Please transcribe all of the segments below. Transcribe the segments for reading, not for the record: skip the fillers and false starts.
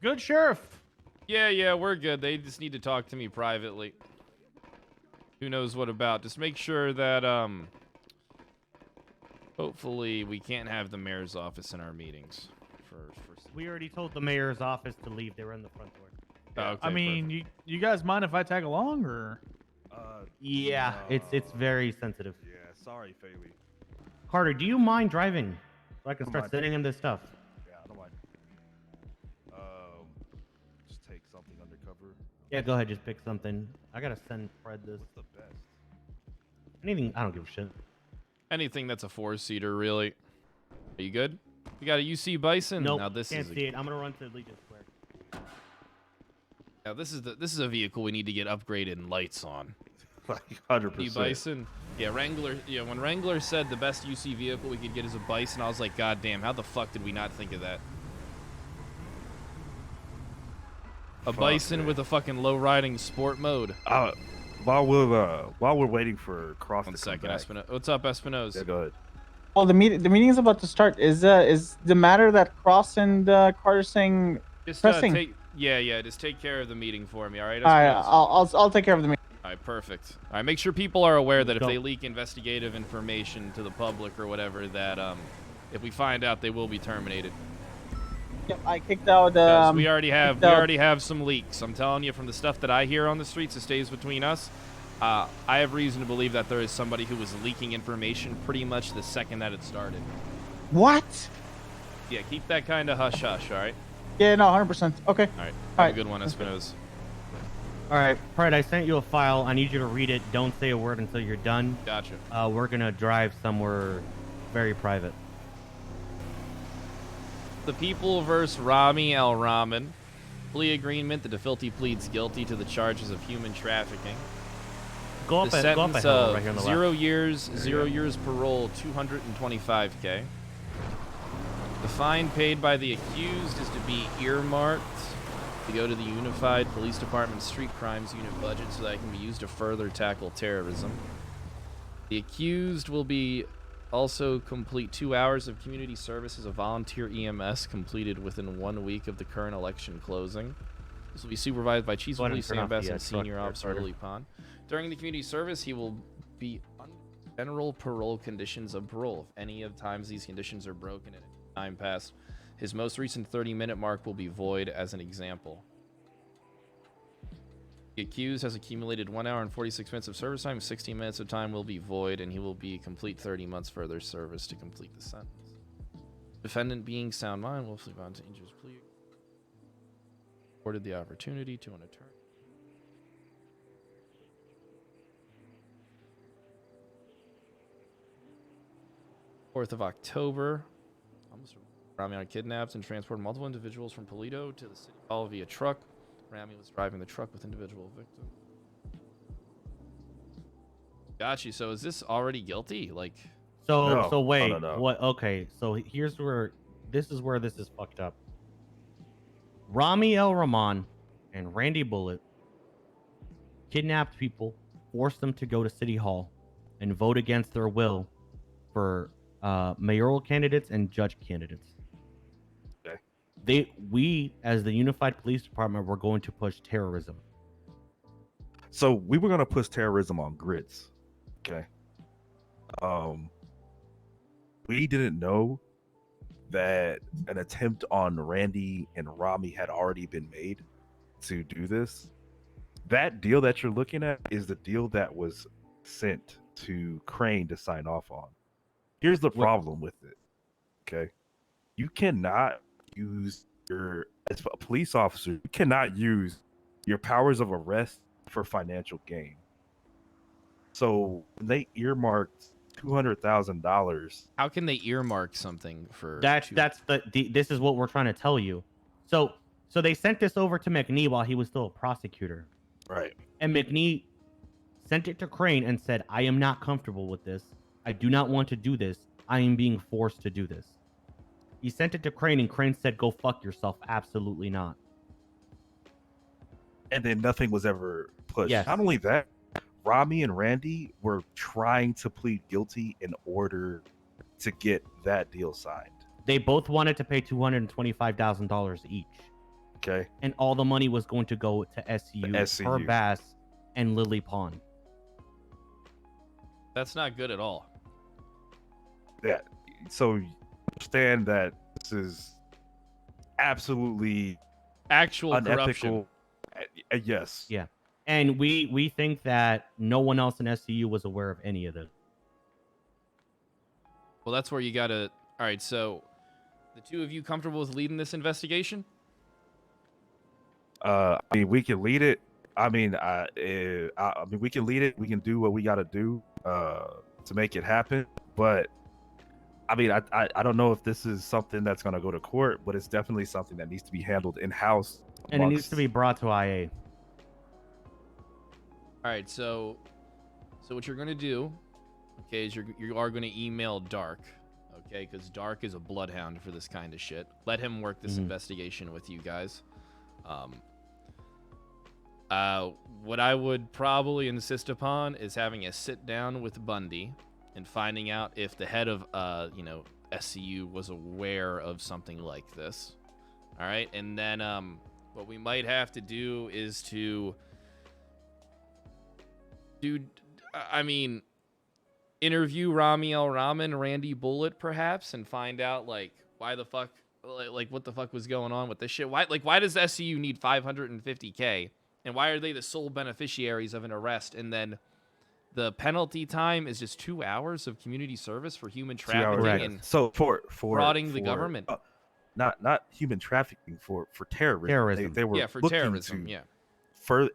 good, Sheriff? Yeah, we're good. They just need to talk to me privately. Who knows what about? Just make sure that, hopefully we can't have the mayor's office in our meetings. We already told the mayor's office to leave. They were in the front door. Oh, okay, I mean, you guys mind if I tag along, or? Yeah, it's very sensitive. Yeah, sorry, Faye. Carter, do you mind driving? So I can Don't start mind. sending him this stuff. Yeah, I don't mind. Just take something undercover. Yeah, go ahead. Just pick something. I gotta send Fred this. What's the best? Anything. I don't give a shit. Anything that's a 4-seater, really. Are you good? We got a UC Bison. Nope, Now this can't is see it. I'm gonna run to Legion Square. Now this is a vehicle we need to get upgraded and lights on. Like 100%. UC Bison. Yeah, Wrangler. Yeah, when Wrangler said the best UC vehicle we could get is a Bison, I was like, God damn, how the fuck did we not think of that? A Bison with a fucking low riding sport mode. While we're waiting for Cross to come back. What's up, Espinoz? Yeah, go ahead. Well, the meeting is about to start. Is the matter that Cross and Carter saying Just pressing? just take care of the meeting for me, all right? All right, Espinoz? I'll take care of the meeting. All right, perfect. All right, make sure people are aware that if they leak investigative information to the public or whatever, that if we find out, they will be terminated. Yep, I kicked out. We already have some leaks. I'm telling you, from the stuff that I hear on the streets, it stays between us. I have reason to believe that there is somebody who was leaking information pretty much the second that it started. What? Yeah, keep that kind of hush hush, all right? Yeah, no, 100%. Okay. All right. Have a good one, Espinoz. All right, Fred. I sent you a file. I need you to read it. Don't say a word until you're done. Gotcha. We're gonna drive somewhere very private. The people versus Rami Al Rahman. Plea agreement. The defilty pleads guilty to the charges of human trafficking. Go up the ahead, sentence right of here on the 0 left. years, 0 years parole, 225K. The fine paid by the accused is to be earmarked to go to the Unified Police Department Street Crimes Unit budget so that it can be used to further tackle terrorism. The accused will be also complete 2 hours of community service as a volunteer EMS completed within 1 week of the current election closing. This will be supervised by Chief of Police Sam Bass and Senior Officer Willie Pond. During the community service, he will be under general parole conditions of parole. If any of times these conditions are broken at any time passed, his most recent 30-minute mark will be void as an example. The accused has accumulated 1 hour and 46 minutes of service time. 16 minutes of time will be void, and he will be complete 30 months further service to complete the sentence. Defendant being sound mind, willfully bound to injurious plea. Afforded the opportunity to an attorney. 4th of October. Rami kidnapped and transported multiple individuals from Polito to the city hall via truck. Rami was driving the truck with individual victim. Got you. So is this already guilty? Like, So wait, no. what? Okay, so here's where this is fucked up. Rami El Rahman and Randy Bullitt kidnapped people, forced them to go to City Hall, and vote against their will for mayoral candidates and judge candidates. Okay. We, as the Unified Police Department, were going to push terrorism. So we were gonna push terrorism on grits. Okay. We didn't know that an attempt on Randy and Rami had already been made to do this. That deal that you're looking at is the deal that was sent to Crane to sign off on. Here's the problem with it. Okay. You cannot use as a police officer, you cannot use your powers of arrest for financial gain. So when they earmarked $200,000. how can they earmark something for? This is what we're trying to tell you. So they sent this over to McNee while he was still a prosecutor. Right. And McNee sent it to Crane and said, I am not comfortable with this. I do not want to do this. I am being forced to do this. He sent it to Crane and Crane said, go fuck yourself. Absolutely not. And then nothing was ever pushed. Yes. Not only that, Rami and Randy were trying to plead guilty in order to get that deal signed. They both wanted to pay $225,000 each. Okay. and all the money was going to go to SCU, per SCU. Bass and Lily Pond. That's not good at all. Yeah. So you understand that this is absolutely Actual corruption. unethical. Yes. Yeah. And we think that no one else in SCU was aware of any of this. Well, that's where you gotta. All right, so the two of you comfortable with leading this investigation? I mean, we can lead it. I mean, I mean, we can lead it. We can do what we got to do to make it happen. But I mean, I don't know if this is something that's going to go to court, but it's definitely something that needs to be handled in house. And it needs to be brought to IA. All right, so what you're gonna do, okay, is you are gonna email Dark, okay, because Dark is a bloodhound for this kind of shit. Let him work this investigation with you guys. What I would probably insist upon is having a sit down with Bundy and finding out if the head of SCU was aware of something like this. All right, and then what we might have to do is to interview Rami El Rahman, Randy Bullet, perhaps, and find out like why the fuck, like what the fuck was going on with this shit. Why does SCU need 550K, and why are they the sole beneficiaries of an arrest? And then the penalty time is just 2 hours of community service for human trafficking and so for frauding the government. Not human trafficking, for terrorism. Terrorism. They were for looking terrorism. to Yeah.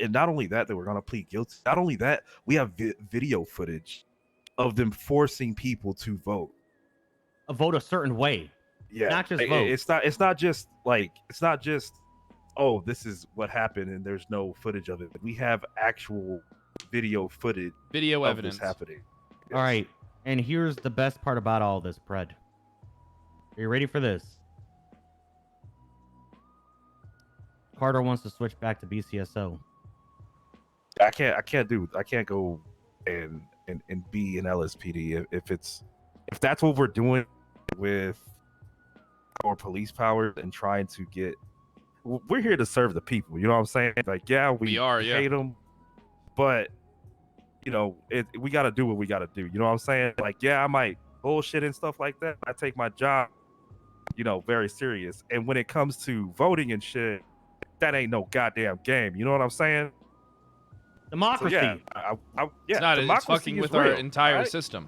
and not only that, they were going to plead guilty. Not only that, we have video footage of them forcing people to vote. Vote a certain way. Yeah, Not just vote. It's not just oh, this is what happened and there's no footage of it. We have actual video footage, Video of evidence this happening. Yes. All right. And here's the best part about all this, Pred. Are you ready for this? Carter wants to switch back to BCSO. I can't go and be an LSPD if that's what we're doing with our police powers and trying to get. We're here to serve the people. You know what I'm saying? Like, yeah, we hate them, but we got to do what we got to do. You know what I'm saying? Like, yeah, I might bullshit and stuff like that. I take my job, very serious. And when it comes to voting and shit, that ain't no goddamn game. You know what I'm saying? Democracy. So, yeah, it's not. It's democracy fucking is with our real, entire right? system.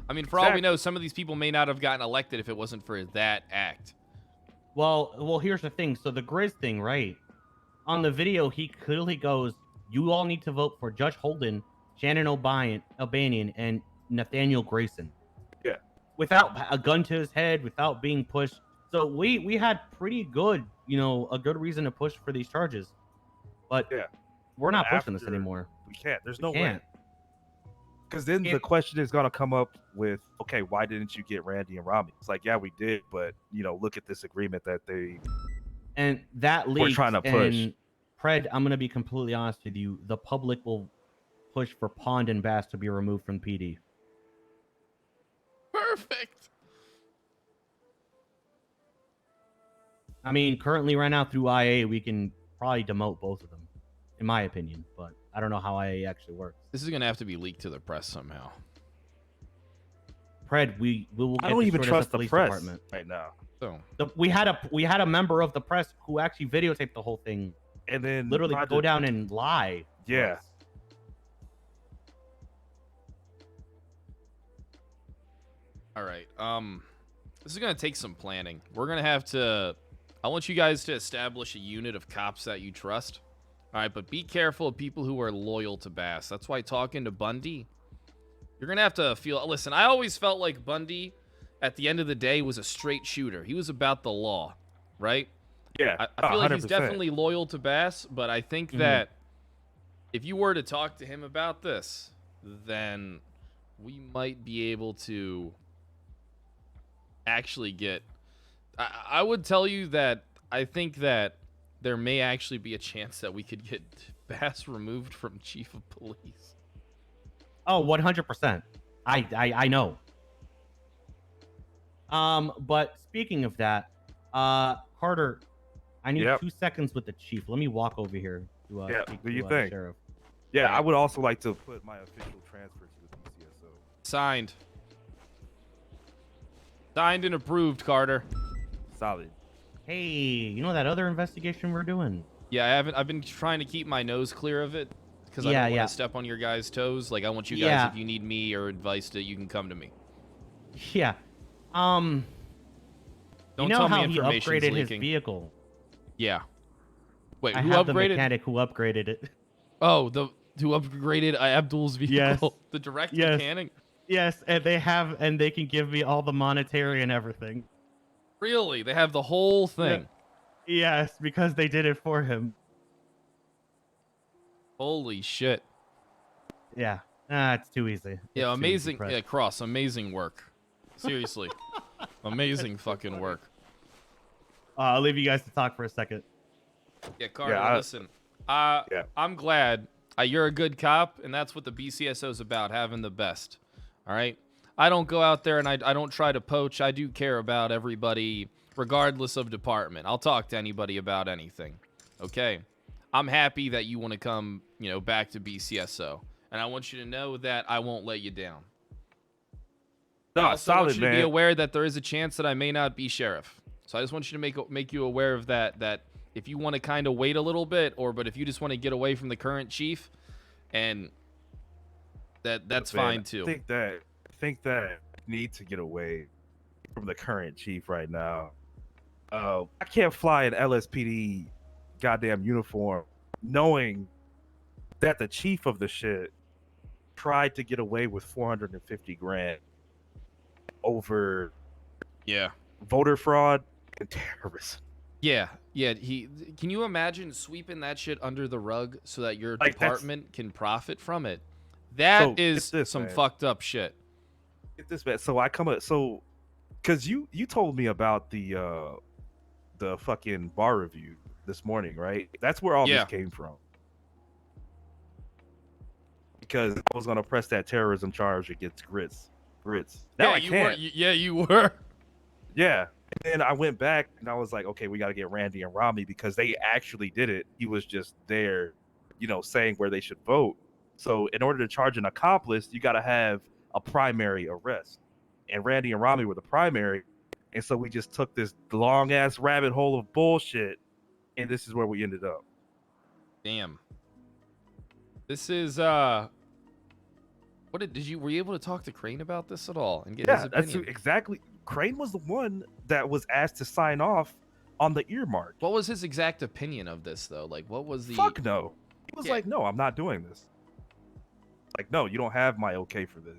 I mean, for all we know, some of these people may not have gotten elected if it wasn't for that act. Well, here's the thing. So the Grizz thing, right? On the video, he clearly goes, "You all need to vote for Judge Holden, Shannon O'Banion, and Nathaniel Grayson." Yeah. Without a gun to his head, without being pushed. So we had pretty good, a good reason to push for these charges. But yeah, we're not pushing this anymore. We can't. There's We no can't. way. Because then the question is gonna come up with, okay, why didn't you get Randy and Rami? It's like, yeah, we did, but look at this agreement that they And that leaks. We're trying to push. And Pred, I'm gonna be completely honest with you. The public will push for Pond and Bass to be removed from PD. Perfect. I mean, currently, right now through IA, we can probably demote both of them, in my opinion. But I don't know how IA actually works. This is gonna have to be leaked to the press somehow. Pred, we will. Get I don't this even sorted trust at the police press department. right now. So We had a member of the press who actually videotaped the whole thing. And then Literally tried go to- down and lie. to Yeah. us. all right. This is gonna take some planning. We're gonna have to. I want you guys to establish a unit of cops that you trust. All right, but be careful of people who are loyal to Bass. That's why talking to Bundy, you're gonna have to feel. Listen, I always felt like Bundy, at the end of the day, was a straight shooter. He was about the law, right? Yeah, I feel like he's 100%. definitely loyal to Bass, but I think that if you were to talk to him about this, then we might be able to actually get. I would tell you that I think that there may actually be a chance that we could get Bass removed from chief of police. Oh, 100%. I know. But speaking of that, Carter, I need Yep. 2 seconds with the chief. Let me walk over here to Yeah, speak do to you the think? sheriff. Yeah, Yeah. I would also like to put my official transfer to the BCSO. Signed. Signed and approved, Carter. Solid. Hey, you know that other investigation we're doing? Yeah, I've been trying to keep my nose clear of it because I Yeah, don't want yeah. to step on your guys' toes. Like, I want you guys, Yeah. if you need me or advice, you can come to me. Yeah. Don't You know tell me how he information's upgraded his leaking. vehicle? Yeah. Wait, I who have the upgraded? mechanic who upgraded it. Oh, who upgraded Abdul's vehicle? Yes. The direct Yes. mechanic? Yes, and they can give me all the monetary and everything. Really? They have the whole thing? Yes, because they did it for him. Holy shit. Yeah. It's too easy. Yeah, It's too easy, amazing. Chris. Yeah, Cross, amazing work. Seriously. Amazing fucking work. I'll leave you guys to talk for a second. Yeah, Carter, Yeah, listen. Yeah. I'm glad you're a good cop, and that's what the BCSO is about, having the best. All right? I don't go out there and I don't try to poach. I do care about everybody, regardless of department. I'll talk to anybody about anything. Okay? I'm happy that you want to come, back to BCSO. And I want you to know that I won't let you down. I No, also want solid, you to be man. aware that there is a chance that I may not be sheriff. So I just want you to make you aware of that if you want to kind of wait a little bit, but if you just want to get away from the current chief, and that's Man, fine too. I think that I need to get away from the current chief right now. I can't fly an LSPD goddamn uniform knowing that the chief of the shit tried to get away with 450 grand over Yeah. voter fraud and terrorism. Yeah. Can you imagine sweeping that shit under the rug so that your Like, department can profit from it? That So, is get this, some man. fucked up shit. Get this, man. So I come up, because you told me about the fucking bar review this morning, right? That's where all Yeah. this came from. Because I was gonna press that terrorism charge against Grits. Now I you can't. were. Yeah, you were. Yeah. And then I went back and I was like, okay, we got to get Randy and Rami because they actually did it. He was just there, saying where they should vote. So in order to charge an accomplice, you got to have a primary arrest. And Randy and Rami were the primary. And so we just took this long ass rabbit hole of bullshit. And this is where we ended up. Damn. This is were you able to talk to Crane about this at all and get his Yeah, opinion? that's exactly. Crane was the one that was asked to sign off on the earmark. What was his exact opinion of this though? Like, what was the? Fuck no. He was Yeah. like, no, I'm not doing this. Like, no, you don't have my okay for this.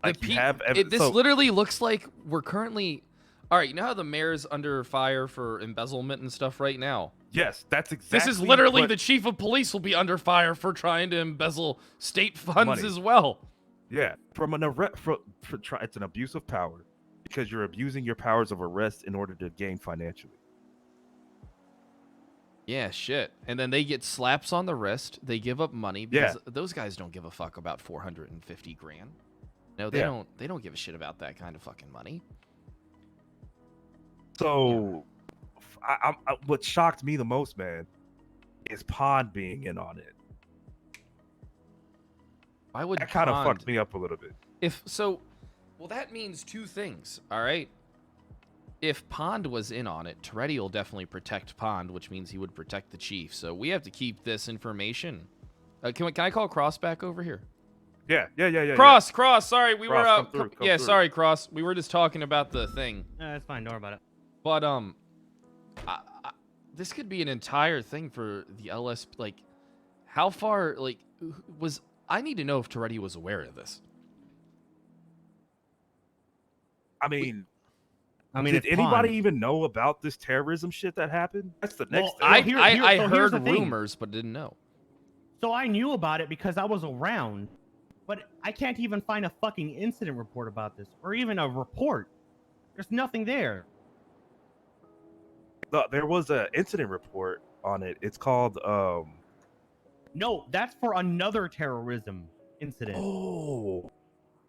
Like, you have This literally looks like we're currently. All right, you know how the mayor's under fire for embezzlement and stuff right now? Yes, that's exactly. This is literally what- the chief of police will be under fire for trying to embezzle state funds Money. as well. Yeah, from an arrest. It's an abuse of power because you're abusing your powers of arrest in order to gain financially. Yeah, shit. And then they get slaps on the wrist. They give up money because those guys don't give a fuck about 450 grand. No, they Yeah. don't. They don't give a shit about that kind of fucking money. So, what shocked me the most, man, is Pond being in on it. Why would That kind of Pond- fucked me up a little bit. Well, that means two things. All right. If Pond was in on it, Toretti will definitely protect Pond, which means he would protect the chief. So we have to keep this information. Can I call Cross back over here? Yeah. Cross. Sorry, we Cross, were. come through, Yeah, through. sorry, Cross. We were just talking about the thing. That's fine. Don't worry about it. But this could be an entire thing for the LS. Like, how far? Like, I need to know if Toretti was aware of this. I mean, it's did anybody Pond. even know about this terrorism shit that happened? That's the next Well, thing. here- I so here's heard the thing. rumors, but didn't know. So I knew about it because I was around, but I can't even find a fucking incident report about this, or even a report. There's nothing there. There was an incident report on it. It's called No, that's for another terrorism incident. Oh,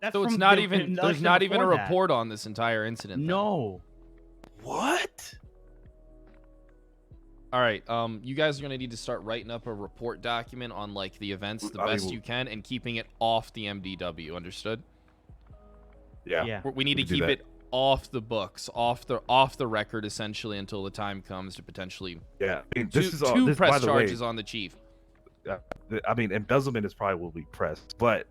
That's So it's from not the even. There's election not even a before that. report on this entire incident. then. No. what? All right. You guys are gonna need to start writing up a report document on like the events the best you can and keeping it off the MDW. Understood? Yeah. Yeah. We need to can do keep that. it off the books, off the record, essentially, until the time comes to potentially Yeah. I mean, this is all. two This, by press the charges way, on the chief. I mean, embezzlement is probably will be pressed, but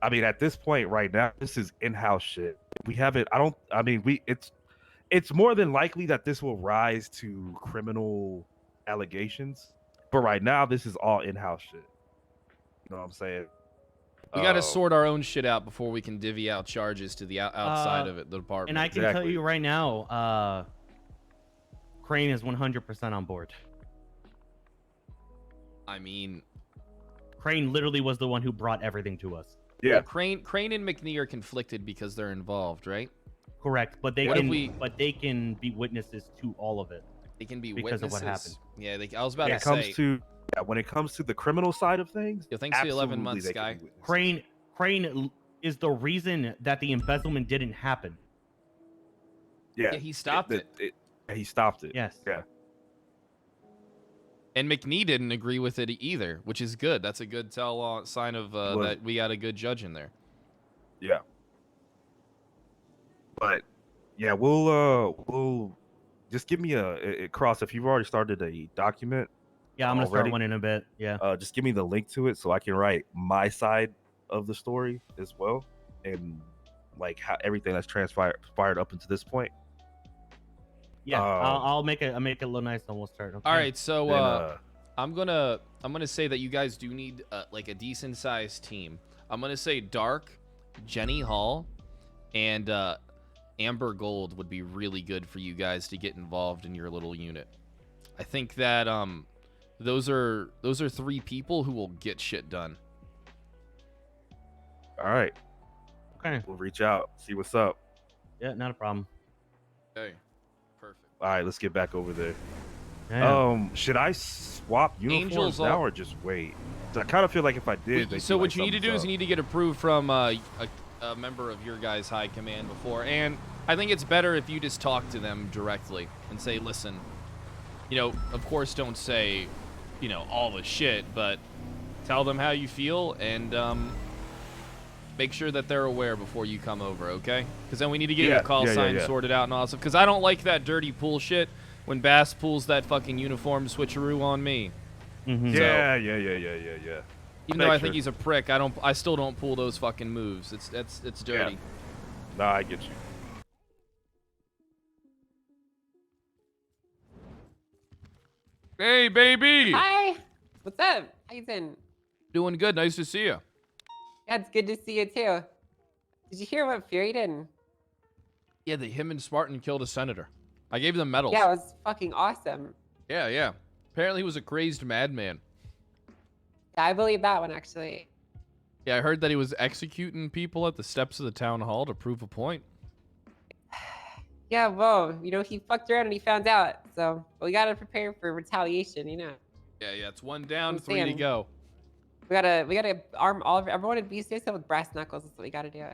I mean, at this point right now, this is in-house shit. We haven't. I don't. I mean, we. It's more than likely that this will rise to criminal allegations, but right now, this is all in-house shit. You know what I'm saying? We got to sort our own shit out before we can divvy out charges to the outside of it, the department. And I can tell Exactly. you right now, Crane is 100% on board. I mean, Crane literally was the one who brought everything to us. Yeah. well, Crane and McNee are conflicted because they're involved, right? Correct, but they What if can be witnesses to all of it. They can be Because of witnesses. what happened. Yeah, I was about When to it comes say. to when it comes to the criminal side of things, Yo, thanks for the 11 absolutely months, they can Sky. be witnesses. Crane is the reason that the embezzlement didn't happen. Yeah, Yeah, he stopped it. He stopped it. Yes. Yeah. And McNee didn't agree with it either, which is good. That's a good sign of that we got a good judge in there. Yeah. But yeah, we'll just give me a cross if you've already started a document. Yeah, I'm gonna start Already? one in a bit. Yeah. Just give me the link to it so I can write my side of the story as well, and like how everything that's transpired up until this point. Yeah. I'll make it a little nice and we'll start. Okay. All right, so Then, I'm gonna say that you guys do need like a decent sized team. I'm gonna say Dark, Jenny Hall, and Amber Gold would be really good for you guys to get involved in your little unit. I think that those are 3 people who will get shit done. all right, Okay. we'll reach out, see what's up. Yeah, not a problem. Okay, perfect. All right, let's get back over there. Yeah. Should I swap uniforms Angels now all- or just wait? I kind of feel like if I did, they'd So be what like, you need to do is "Something's you need to get approved from a member of your guys' high command before, and I think it's better if you just talk to them directly and say, listen, of course don't say, all the shit, but tell them how you feel and make sure that they're aware before you come over, okay? Because then we need to get your call sign sorted out and all stuff. Because I don't like that dirty pool shit when Baas pulls that fucking uniform switcheroo on me. Mhm. Yeah. Even though I Make think sure. he's a prick, I still don't pull those fucking moves. It's dirty. Nah, I get you. Hey, baby. Hi. What's up? How you been? Doing good. Nice to see you. Yeah, it's good to see you too. Did you hear what Fury did? Yeah, him and Spartan killed a senator. I gave them medals. Yeah, it was fucking awesome. Yeah. Apparently he was a crazed madman. Yeah, I believe that one actually. Yeah, I heard that he was executing people at the steps of the town hall to prove a point. Yeah, well, he fucked around and he found out. So we gotta prepare for retaliation, Yeah, it's 1 down, I'm 3 to saying. go. We gotta arm everyone in bcso with brass knuckles. That's what we gotta do.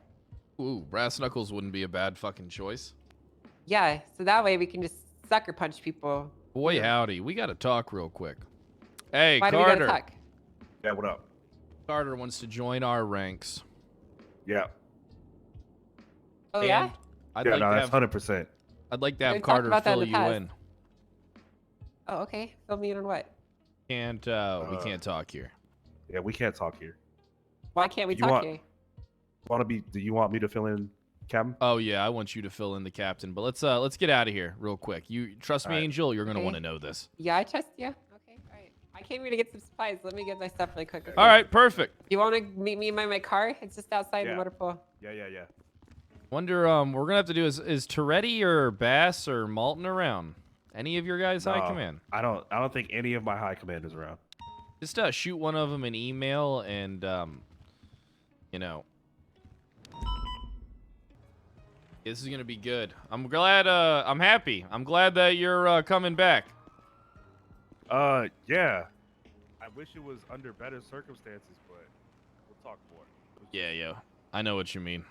Ooh, brass knuckles wouldn't be a bad fucking choice. Yeah, so that way we can just sucker punch people. Boy, howdy. We got to talk real quick. Hey, Why do we gotta Carter. talk? Yeah, what up? Carter wants to join our ranks. Yeah, Oh yeah? And I'd yeah, like no, to that's have 100%. I'd like to We have talked Carter about that in fill the you past. in. Oh okay. Fill me in on what? Can't we can't talk here. Yeah, we can't talk here. Why can't we You talk want- here? Do you want me to fill in, Captain? Oh yeah, I want you to fill in the captain. But let's get out of here real quick. You trust me, All right. Angel? You're gonna Okay. want to know this. Yeah, I trust you. Okay, all right. I came here to get some supplies. Let me get my stuff really quick. Okay? All right, perfect. You want to meet me by my car? It's just outside the Yeah. water pool. Yeah. Wonder what we're gonna have to do is Toretti or Bass or Malton around? Any of your guys high No, command? I don't think any of my high command is around. Just shoot one of them an email and this is gonna be good. I'm glad. I'm happy. I'm glad that you're coming back. Yeah. I wish it was under better circumstances, but we'll talk more. Yeah. I know what you mean.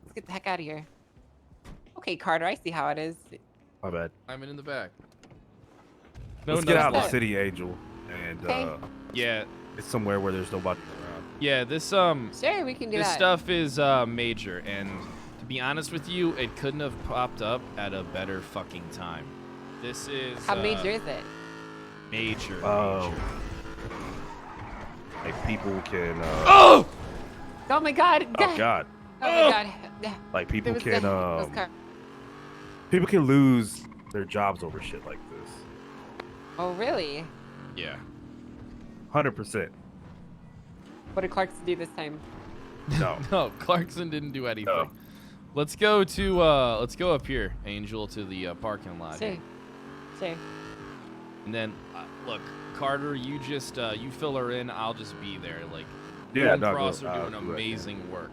Let's get the heck out of here. Okay, Carter, I see how it is. My bad. I'm in the back. No Let's get out of the that? city, Angel, and Okay. Yeah, it's somewhere where there's nobody around. yeah. This Sure, we can do this that. stuff is major, and to be honest with you, it couldn't have popped up at a better fucking time. This is How major is it? major. Oh. Major. Like people can. Oh! Oh my god. Oh God! Oh my god. Like There people was can those car- people can lose their jobs over shit like this. Oh really? Yeah. 100%. What did Clarkson do this time? No. No, Clarkson didn't do anything. No. Let's go up here, Angel, to the parking lot. Sure. Sure. And then look, Carter, you just you fill her in. I'll just be there. Like, you Yeah, and no, Cross go- are doing do it, yeah. amazing work.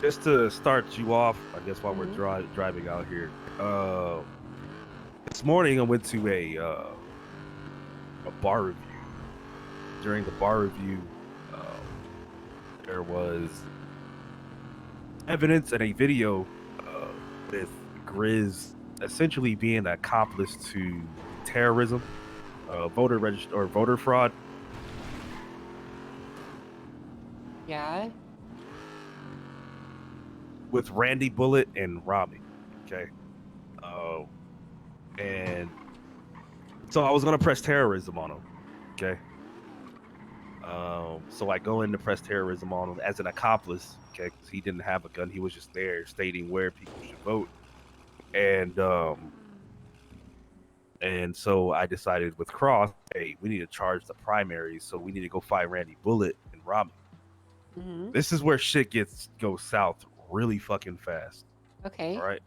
Just to start you off, I guess while Mhm. we're driving out here. This morning I went to a bar review. During the bar review, there was evidence and a video with Grizz essentially being an accomplice to terrorism, voter fraud. Yeah. With Randy Bullet and Rami. Okay. And so I was gonna press terrorism on him. Okay. So I go in to press terrorism on him as an accomplice. Okay, because he didn't have a gun. He was just there stating where people should vote. And so I decided with Cross, hey, we need to charge the primaries, so we need to go find Randy Bullet and Rami. Mm-hmm. This is where shit goes south really fucking fast. Okay. All right.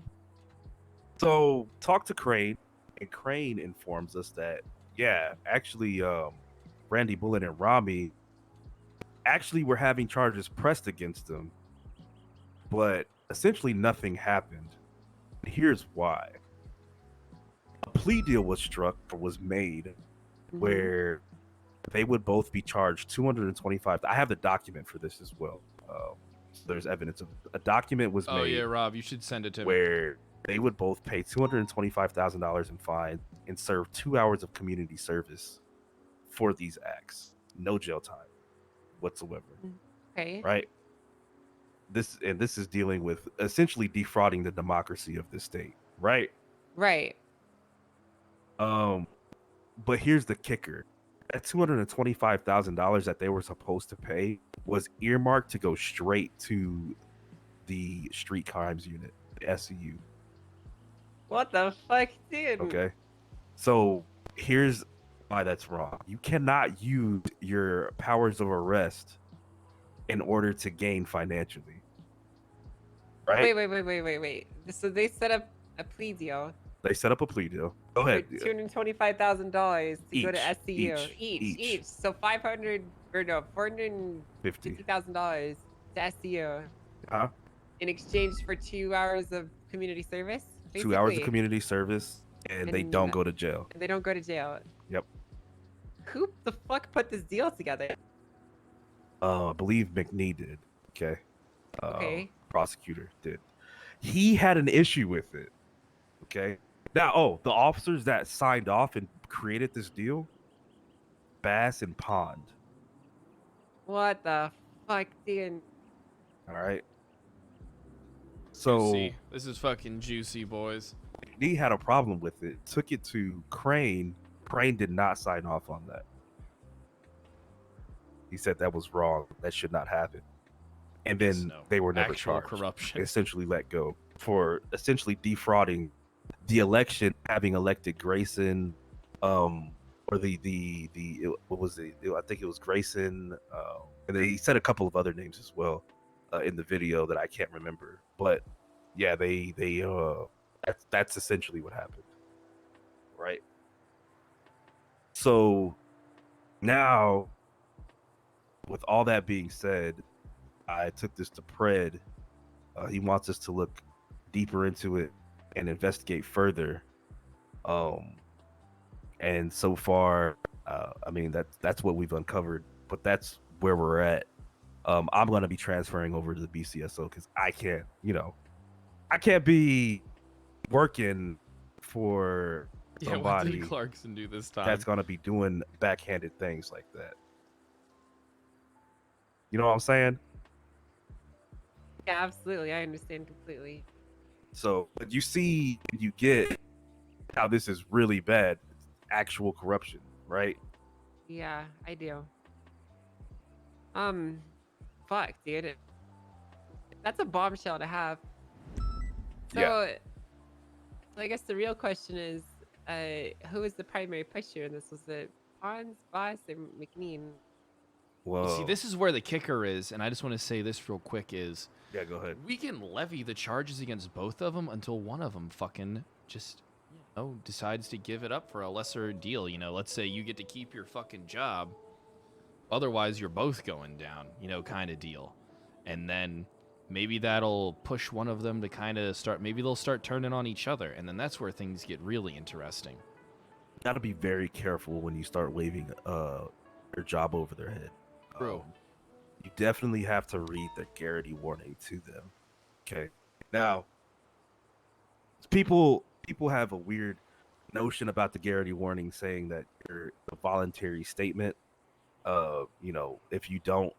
So talk to Crane, and Crane informs us that actually, Randy Bullet and Rami actually were having charges pressed against them, but essentially nothing happened. Here's why: a plea deal was struck or was made Mhm. where they would both be charged 225. I have the document for this as well. So there's evidence of a document was Oh made. yeah, Rob, you should send it to me. Where they would both pay $225,000 in fine and serve 2 hours of community service for these acts. No jail time whatsoever. Okay. Right? This is dealing with essentially defrauding the democracy of the state. Right? Right. But here's the kicker. That $225,000 that they were supposed to pay was earmarked to go straight to the street crimes unit, the SCU. What the fuck, dude? Okay. So here's why that's wrong. You cannot use your powers of arrest in order to gain financially. Right? Wait. So they set up a plea deal They set up a plea deal. Go for ahead. $225,000 to go to Each, SCU. each. Each. So $450,000 to SCU Huh? in exchange for 2 hours of community service. 2 hours of basically. community service, and they don't go to jail. And they don't go to jail. Yep. Who the fuck put this deal together? I believe McNee did. Okay. Okay. Prosecutor did. He had an issue with it. Okay. Now, the officers that signed off and created this deal, Baas and Pond. What the fuck, dude? All right. So Juicy. This is fucking juicy, boys. McNee had a problem with it. Took it to Crane. Crane did not sign off on that. He said that was wrong. That should not happen. And Yes, then no. they were never Actual charged. corruption. They essentially let go for essentially defrauding the election, having elected Grayson, or what was it? I think it was Grayson, and he said a couple of other names as well in the video that I can't remember. But yeah, that's essentially what happened, right? So now, with all that being said, I took this to Pred. He wants us to look deeper into it and investigate further. And so far, I mean that's what we've uncovered, but that's where we're at. I'm gonna be transferring over to the BCSO because I can't be working for Yeah, what did somebody Clarkson do this time? that's gonna be doing backhanded things like that. You know what I'm saying? Yeah, absolutely. I understand completely. So, but you get how this is really bad, actual corruption, right? Yeah, I do. Fuck, dude. That's a bombshell to have. Yeah. So I guess the real question is, who was the primary pusher in this? Was it Pons, Baas, or McNean? Well, see, Whoa. this is where the kicker is, and I just want to say this real quick is Yeah, go ahead. we can levy the charges against both of them until one of them fucking just, decides to give it up for a lesser deal. You know, let's say you get to keep your fucking job. Otherwise, you're both going down, kind of deal. And then maybe that'll push one of them to kind of start, maybe they'll start turning on each other. And then that's where things get really interesting. Gotta be very careful when you start waving your job over their head. True. You definitely have to read the Garrity warning to them. Okay. Now, people have a weird notion about the Garrity warning, saying that you're a voluntary statement. If you don't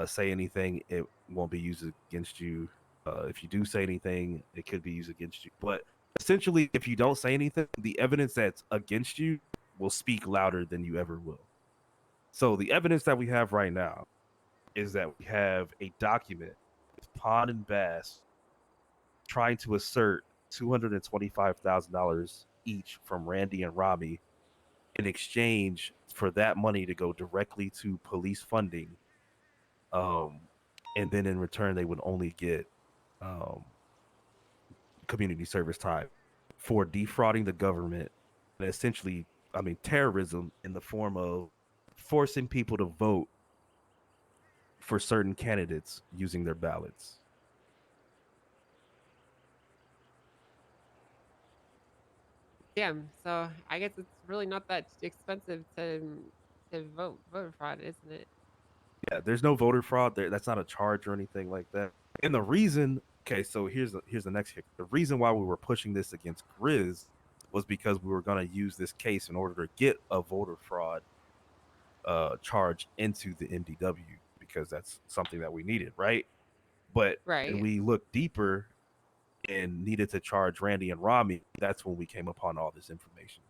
say anything, it won't be used against you. If you do say anything, it could be used against you. But essentially, if you don't say anything, the evidence that's against you will speak louder than you ever will. So the evidence that we have right now is that we have a document with Pond and Bass trying to assert $225,000 each from Randy and Rami in exchange for that money to go directly to police funding. And then in return, they would only get community service time for defrauding the government and essentially, terrorism in the form of forcing people to vote for certain candidates using their ballots. Damn. So I guess it's really not that expensive to voter fraud, isn't it? Yeah, there's no voter fraud there. That's not a charge or anything like that. And the reason, okay, so here's the next kick. The reason why we were pushing this against Grizz was because we were going to use this case in order to get a voter fraud charge into the MDW because that's something that we needed, right? But when Right. we looked deeper and needed to charge Randy and Rami, that's when we came upon all this information.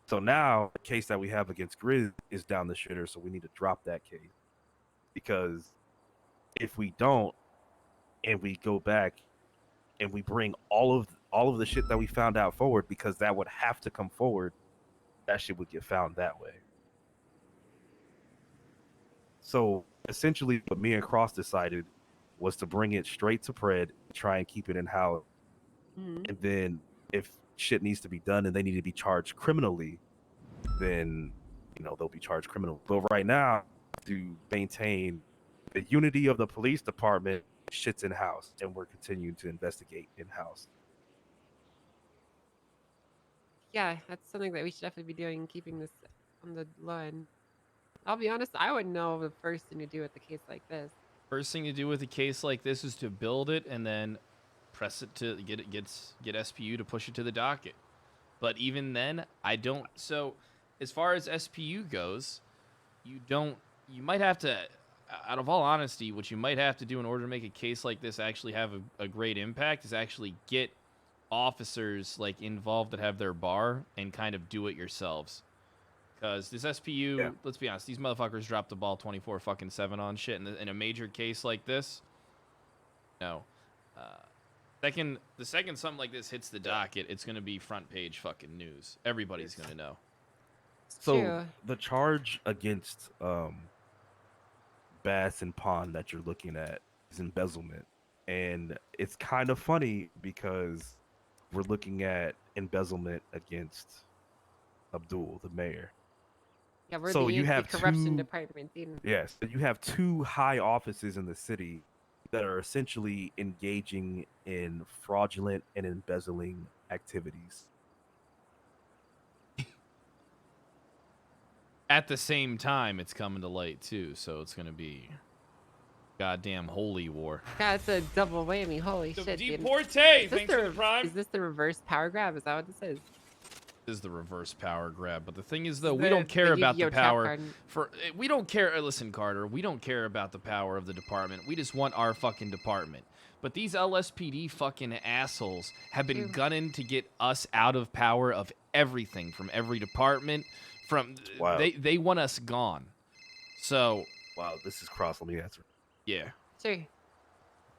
So now the case that we have against Grizz is down the shitter, so we need to drop that case. Because if we don't, and we go back and we bring all of the shit that we found out forward, because that would have to come forward, that shit would get found that way. So essentially, what me and Cross decided was to bring it straight to Pred, try and keep it in house, and then if shit needs to be done and they need to be charged criminally, then they'll be charged criminally. But right now, to maintain the unity of the police department, shit's in house, and we're continuing to investigate in house. Yeah, that's something that we should definitely be doing, keeping this on the low end. I'll be honest, I wouldn't know the first thing to do with a case like this. First thing to do with a case like this is to build it and then press it to get SPU to push it to the docket. But even then, I don't. So as far as SPU goes, you might have to, out of all honesty, what you might have to do in order to make a case like this actually have a great impact is actually get officers like involved that have their bar and kind of do it yourselves. Because this SPU, let's be honest, these motherfuckers drop the ball 24/7 on shit. In a major case like this, no. The second something like this hits the docket, it's going to be front page fucking news. Everybody's going to know. So the charge against Bass and Pond that you're looking at is embezzlement. And it's kind of funny because we're looking at embezzlement against Abdul, the mayor. Yeah, we're So the you have corruption two, department. yes, you have two high offices in the city that are essentially engaging in fraudulent and embezzling activities. At the same time, it's coming to light too, so it's going to be. Goddamn holy war. God, it's a double whammy. Holy shit, dude. Deporte, Is this the is this the reverse power grab? Is that what this is? Is the reverse power grab, but the thing is though, we The- don't care the about the Yu-Gi-Oh! Trap power card. we don't care. Listen, Carter, we don't care about the power of the department. We just want our fucking department. But these LSPD fucking assholes have been True. gunning to get us out of power of everything from every department. From Wow. they want us gone. So Wow, this is Cross. Let me answer. yeah, Sure.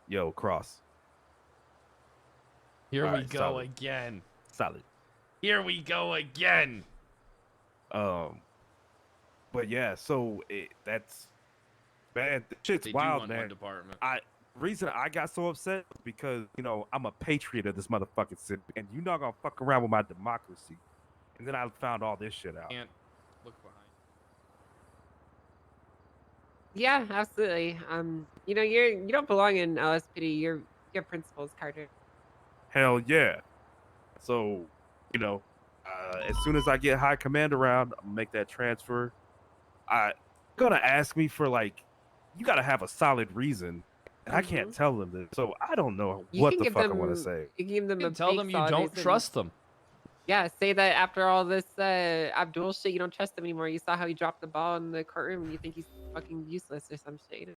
Yo, Cross. here we Alright, go solid. again. Solid. Here we go again. But yeah, so that's man, this shit's They do wild, want one man. department. Reason I got so upset was because I'm a patriot of this motherfucking city, and you're not gonna fuck around with my democracy. And then I found all this shit out. Can't look behind. Yeah, absolutely. You don't belong in LSPD. You're principals, Carter. Hell yeah. So, as soon as I get high command around, I'm gonna make that transfer. Gonna ask me for you gotta have a solid reason. And I can't tell them this. So I don't know You what can the give fuck I them- want to say. You can give them You a can tell fake them you solid don't reason. trust them. Yeah, say that after all this Abdul shit, you don't trust him anymore. You saw how he dropped the ball in the courtroom, and you think he's fucking useless or some shit.